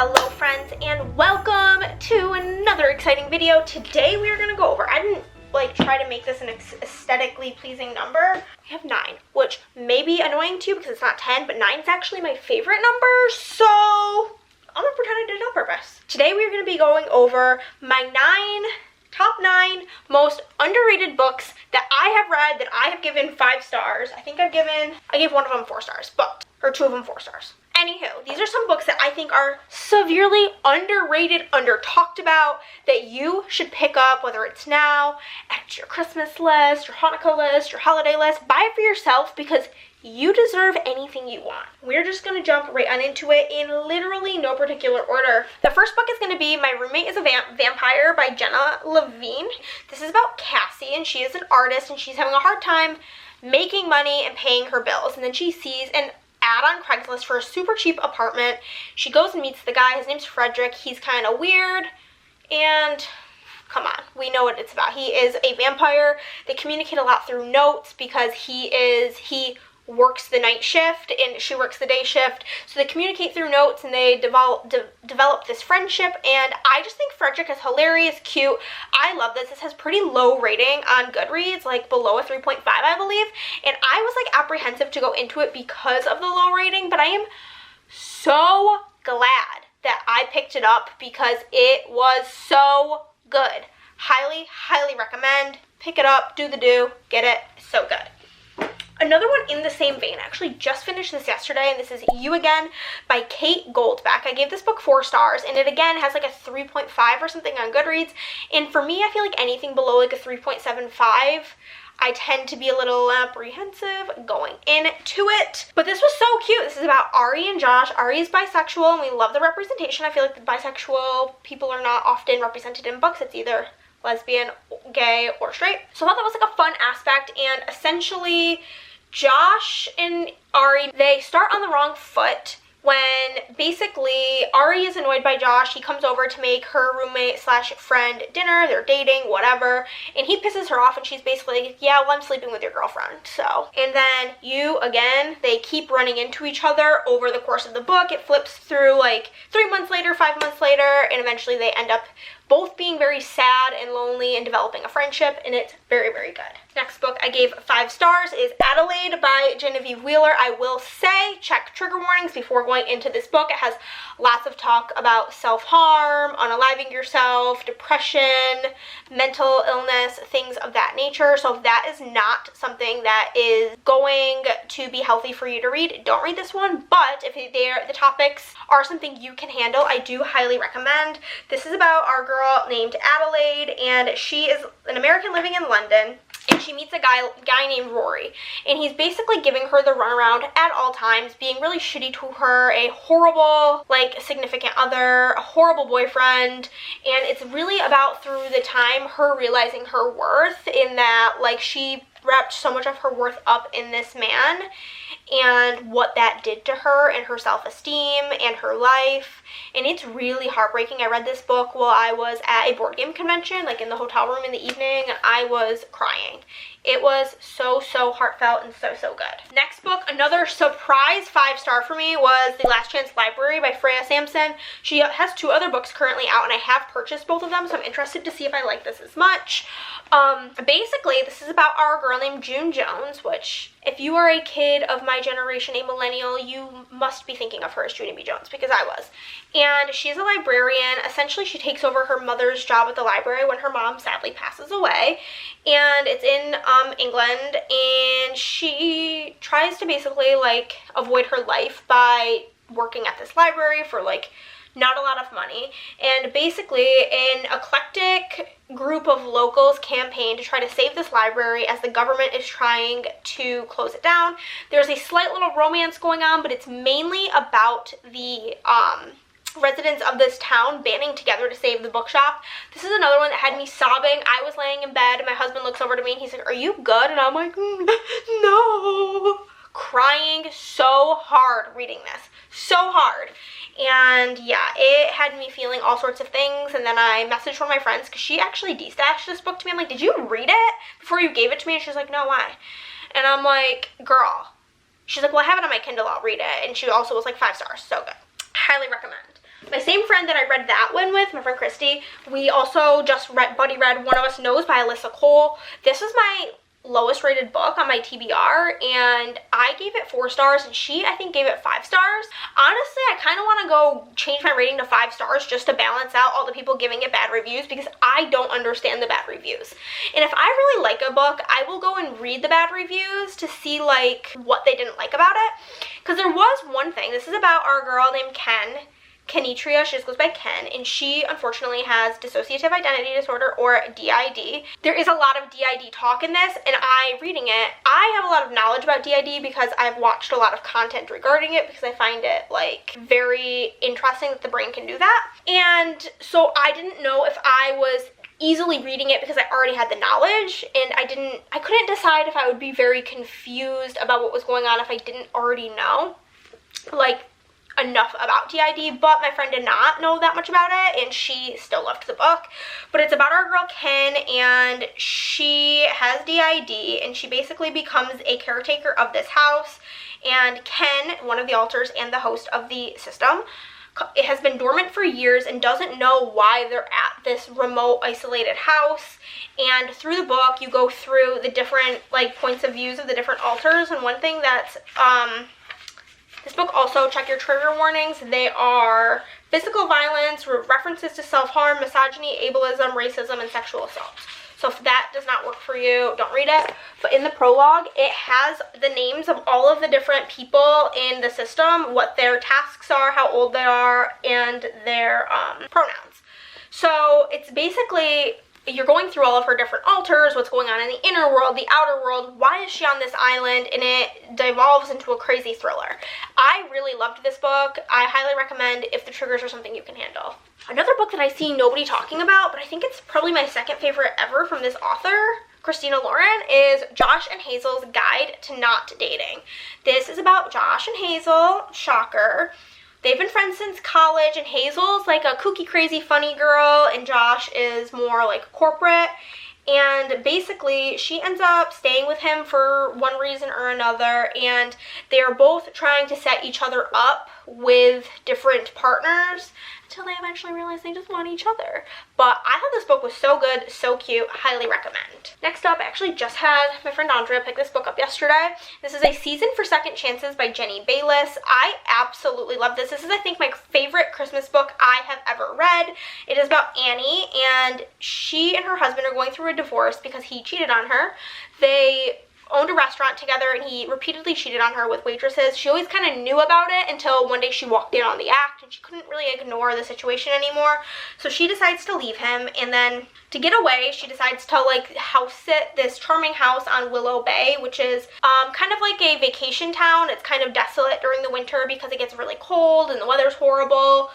Hello friends and welcome to another exciting video. Today we are going to go over, I didn't try to make this an aesthetically pleasing number. I have 9, which may be annoying to you because it's not 10, but 9 is actually my favorite number, so I'm going to pretend I did it on purpose. Today we are going to be going over my top 9 most underrated books that I have read that I have given 5 stars. I gave one of them 4 stars, or 2 of them 4 stars. Anywho, these are some books that I think are severely underrated, under-talked about, that you should pick up, whether it's now, add it to your Christmas list, your Hanukkah list, your holiday list. Buy it for yourself because you deserve anything you want. We're just going to jump right on into it in literally no particular order. The first book is going to be My Roommate is a Vampire by Jenna Levine. This is about Cassie, and she is an artist, and she's having a hard time making money and paying her bills. And then she sees an ad on Craigslist for a super cheap apartment. She goes and meets the guy. His name's Frederick. He's kind of weird, and come on, we know what it's about. He is a vampire. They communicate a lot through notes because he works the night shift and she works the day shift. So they communicate through notes and they develop this friendship, and I just think Frederick is hilarious, cute. I love this. This has pretty low rating on Goodreads, like below a 3.5, I believe, and I was like apprehensive to go into it because of the low rating, but I am so glad that I picked it up because it was so good. Highly, highly recommend. Pick it up, do the do, get it. It's so good. Another one in the same vein, I actually just finished this yesterday, and this is You Again by Kate Goldbeck. I gave this book 4 stars, and it again has like a 3.5 or something on Goodreads, and for me, I feel like anything below like a 3.75, I tend to be a little apprehensive going into it. But this was so cute. This is about Ari and Josh. Ari is bisexual, and we love the representation. I feel like the bisexual people are not often represented in books. It's either lesbian, gay, or straight. So I thought that was like a fun aspect, and essentially Josh and Ari, they start on the wrong foot when basically Ari is annoyed by Josh. He comes over to make her roommate slash friend dinner. They're dating, whatever, and he pisses her off, and she's basically like, yeah, well, I'm sleeping with your girlfriend, so. And then You Again, they keep running into each other over the course of the book. It flips through like 3 months later, 5 months later, and eventually they end up both being very sad and lonely and developing a friendship, and it's very, very good. Next book I gave 5 stars is Adelaide by Genevieve Wheeler. I will say, check trigger warnings before going into this book. It has lots of talk about self-harm, unaliving yourself, depression, mental illness, things of that nature. So if that is not something that is going to be healthy for you to read, don't read this one. But if the topics are something you can handle, I do highly recommend. This is about our girl named Adelaide, and she is an American living in London, and she meets a guy named Rory, and he's basically giving her the runaround at all times, being really shitty to her, a horrible significant other, a horrible boyfriend, and it's really about through the time her realizing her worth, in that she wrapped so much of her worth up in this man and what that did to her and her self-esteem and her life, and it's really heartbreaking. I read this book while I was at a board game convention, in the hotel room in the evening, and I was crying. It was so, so heartfelt and so, so good. Next book, another surprise 5-star for me, was The Last Chance Library by Freya Sampson. She has 2 other books currently out, and I have purchased both of them, so I'm interested to see if I like this as much. Basically, this is about our girl named June Jones, which, if you are a kid of my generation, a millennial, you must be thinking of her as Junie B. Jones, because I was. And she's a librarian. Essentially, she takes over her mother's job at the library when her mom sadly passes away, and it's in England, and she tries to basically avoid her life by working at this library for not a lot of money, and basically an eclectic group of locals campaign to try to save this library as the government is trying to close it down. There's a slight little romance going on, but it's mainly about the residents of this town banding together to save the bookshop. This is another one that had me sobbing. I was laying in bed, and my husband looks over to me, and he's like, "Are you good?" And I'm like, "No." Crying so hard reading this. So hard. And yeah, it had me feeling all sorts of things. And then I messaged one of my friends because she actually de-stashed this book to me. I'm like, "Did you read it before you gave it to me?" And she's like, "No, why?" And I'm like, "Girl." She's like, "Well, I have it on my Kindle, I'll read it." And she also was like, 5 stars, so good. Highly recommend. My same friend that I read that one with, my friend Christy, we also just buddy read One of Us Knows by Alyssa Cole. This was my lowest rated book on my TBR, and I gave it 4 stars, and she, I think, gave it 5 stars. Honestly, I kind of want to go change my rating to 5 stars just to balance out all the people giving it bad reviews, because I don't understand the bad reviews. And if I really like a book, I will go and read the bad reviews to see, like, what they didn't like about it. Because there was one thing. This is about our girl named Kenitria, she just goes by Ken, and she unfortunately has dissociative identity disorder, or DID. There is a lot of DID talk in this, and reading it, I have a lot of knowledge about DID because I've watched a lot of content regarding it, because I find it, like, very interesting that the brain can do that. And so I didn't know if I was easily reading it because I already had the knowledge, and I couldn't decide if I would be very confused about what was going on if I didn't already know, like, enough about DID. But my friend did not know that much about it, and she still loved the book. But it's about our girl Ken, and she has DID, and she basically becomes a caretaker of this house. And Ken, one of the alters and the host of the system, it has been dormant for years and doesn't know why they're at this remote, isolated house. And through the book, you go through the different, like, points of views of the different alters. And one thing that's this book also, check your trigger warnings. They are physical violence, references to self-harm, misogyny, ableism, racism, and sexual assault. So if that does not work for you, don't read it. But in the prologue, it has the names of all of the different people in the system, what their tasks are, how old they are, and their pronouns. So it's basically, you're going through all of her different alters, what's going on in the inner world, the outer world, why is she on this island, and it devolves into a crazy thriller. I really loved this book. I highly recommend if the triggers are something you can handle. Another book that I see nobody talking about, but I think it's probably my second favorite ever from this author, Christina Lauren, is Josh and Hazel's Guide to Not Dating. This is about Josh and Hazel, shocker. They've been friends since college, and Hazel's like a kooky, crazy, funny girl, and Josh is more like corporate. And basically, she ends up staying with him for one reason or another, and they are both trying to set each other up with different partners until they eventually realize they just want each other. But I thought this book was so good, so cute, highly recommend. Next up, I actually just had my friend Andrea pick this book up yesterday. This is A Season for Second Chances by Jenny Bayliss. I absolutely love this. This is, I think, my favorite Christmas book I have ever read. It is about Annie, and she and her husband are going through a divorce because he cheated on her. They owned a restaurant together, and he repeatedly cheated on her with waitresses. She always kind of knew about it until one day she walked in on the act, and she couldn't really ignore the situation anymore. So she decides to leave him, and then to get away, she decides to, like, house sit this charming house on Willow Bay, which is kind of like a vacation town. It's kind of desolate during the winter because it gets really cold and the weather's horrible.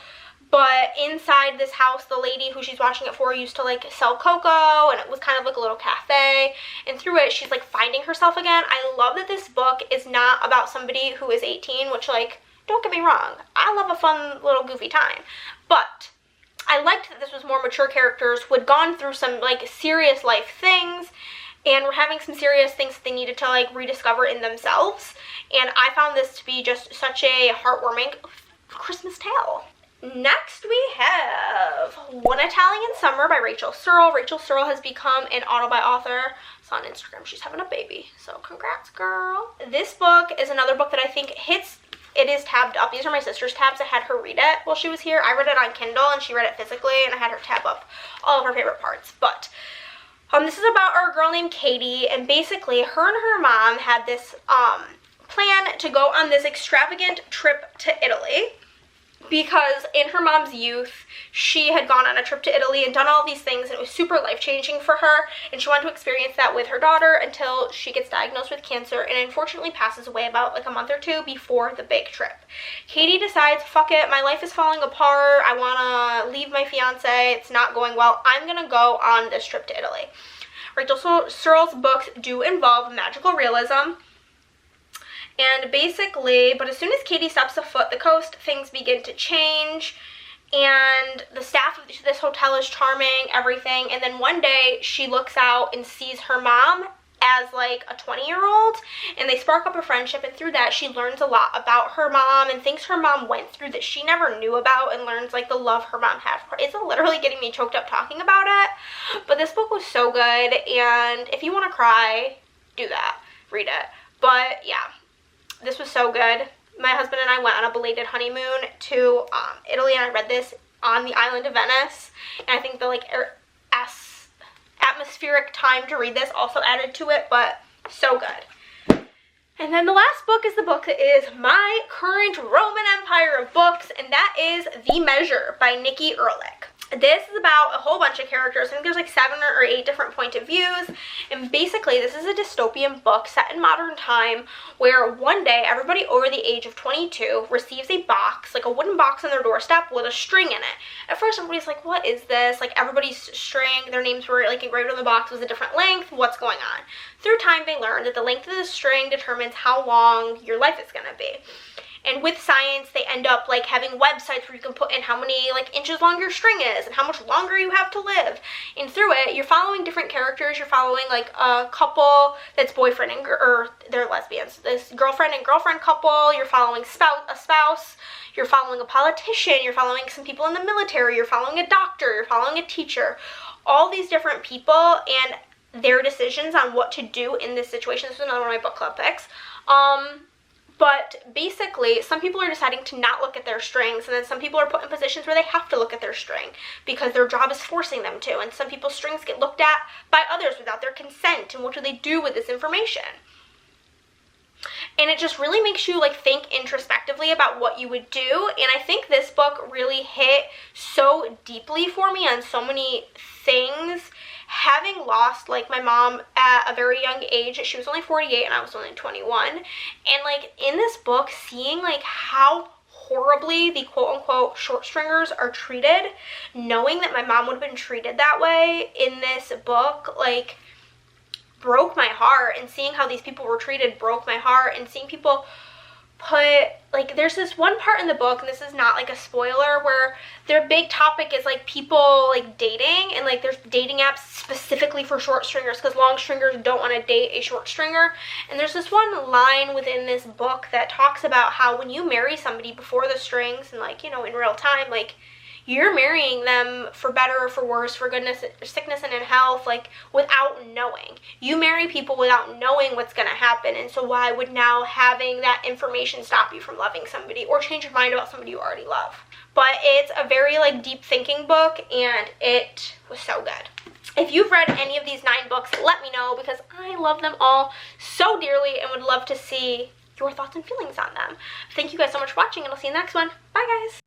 But inside this house, the lady who she's watching it for used to, like, sell cocoa, and it was kind of like a little cafe. And through it, she's, like, finding herself again. I love that this book is not about somebody who is 18, which, like, don't get me wrong, I love a fun little goofy time. But I liked that this was more mature characters who had gone through some, like, serious life things and were having some serious things that they needed to, like, rediscover in themselves. And I found this to be just such a heartwarming Christmas tale. Next, we have One Italian Summer by Rachel Searle. Rachel Searle has become an auto-buy author. So on Instagram, she's having a baby. So congrats, girl. This book is another book that I think hits, it is tabbed up. These are my sister's tabs. I had her read it while she was here. I read it on Kindle, and she read it physically, and I had her tab up all of her favorite parts. But this is about our girl named Katie, and basically her and her mom had this plan to go on this extravagant trip to Italy. Because in her mom's youth, she had gone on a trip to Italy and done all these things, and it was super life-changing for her, and she wanted to experience that with her daughter until she gets diagnosed with cancer and unfortunately passes away about like a month or two before the big trip. Katie decides, fuck it, my life is falling apart, I want to leave my fiance, it's not going well, I'm going to go on this trip to Italy. Rachel Searle's books do involve magical realism. And basically, but as soon as Katie steps a foot the coast, things begin to change, and the staff of this hotel is charming, everything, and then one day she looks out and sees her mom as like a 20-year-old, and they spark up a friendship, and through that she learns a lot about her mom and things her mom went through that she never knew about, and learns like the love her mom had for her. It's literally getting me choked up talking about it, but this book was so good, and if you want to cry, do that, read it. But yeah, this was so good. My husband and I went on a belated honeymoon to Italy, and I read this on the island of Venice, and I think the like atmospheric time to read this also added to it, but so good. And then the last book is the book that is my current Roman Empire of books, and that is The Measure by Nikki Erlich. This is about a whole bunch of characters. I think there's like 7 or 8 different point of views, and basically this is a dystopian book set in modern time where one day everybody over the age of 22 receives a box, like a wooden box on their doorstep with a string in it. At first everybody's like, what is this? Like everybody's string, their names were like engraved on the box, was a different length, what's going on? Through time they learned that the length of the string determines how long your life is going to be. And with science, they end up like having websites where you can put in how many like inches long your string is and how much longer you have to live. And through it, you're following different characters. You're following like a couple that's boyfriend and or they're lesbians. This girlfriend and girlfriend couple. You're following a spouse. You're following a politician. You're following some people in the military. You're following a doctor. You're following a teacher. All these different people and their decisions on what to do in this situation. This is another one of my book club picks. But basically, some people are deciding to not look at their strings, and then some people are put in positions where they have to look at their string because their job is forcing them to, and some people's strings get looked at by others without their consent, and what do they do with this information? And it just really makes you like think introspectively about what you would do, and I think this book really hit so deeply for me on so many things. Having lost like my mom at a very young age, she was only 48 and I was only 21, and like in this book seeing like how horribly the quote-unquote short stringers are treated, knowing that my mom would have been treated that way in this book, like broke my heart. And seeing how these people were treated broke my heart, and seeing people put like, there's this one part in the book, and this is not like a spoiler, where their big topic is like people like dating, and like there's dating apps specifically for short stringers because long stringers don't want to date a short stringer. And there's this one line within this book that talks about how when you marry somebody before the strings and like, you know, in real time, like you're marrying them for better or for worse, for goodness, sickness and in health, like without knowing. You marry people without knowing what's going to happen, and so why would now having that information stop you from loving somebody or change your mind about somebody you already love? But it's a very like deep thinking book, and it was so good. If you've read any of these 9 books, let me know because I love them all so dearly and would love to see your thoughts and feelings on them. Thank you guys so much for watching, and I'll see you in the next one. Bye guys!